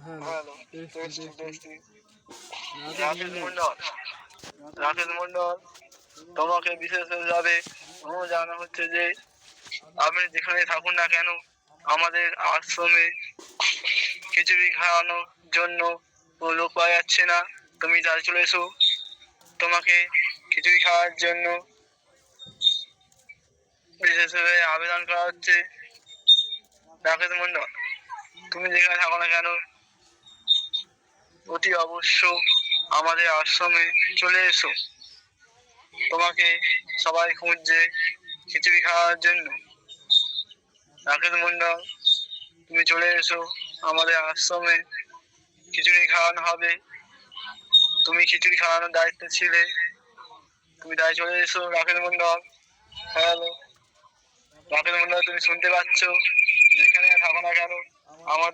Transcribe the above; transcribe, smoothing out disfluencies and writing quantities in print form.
Hello, tasty tasty. Rakesh Mondal, Rakesh Mondal, তোমাকে বিশেষভাবে জানানো হচ্ছে যে আপনি যেখানে থাকুন না কেন আমাদের আশ্রমে খিচুড়ি খাওয়ানোর জন্য লোক পাওয়া যাচ্ছে না। তুমি তাই চলে এসো, তোমাকে খিচুড়ি খাওয়ার জন্য বিশেষভাবে আবেদন করা হচ্ছে। রাকেশ মন্ডল, তুমি যেখানে থাকো না কেন অতি অবশ্য আমাদের আশ্রমে চলে এসো, তোমাকে সবাই খুঁজছে খিচুড়ি খাওয়ার জন্য। রাকেশ মন্ডল, তুমি চলে এসো, আমাদের আশ্রমে খিচুড়ি খাওয়ানো হবে। তুমি খিচুড়ি খাওয়ানোর দায়িত্ব ছিলে, তুমি তাই চলে এসো। রাকেশ মন্ডল, হ্যালো রাকেশ মন্ডল, তুমি শুনতে পাচ্ছ? যেখানে থাকো না কেন আমাদের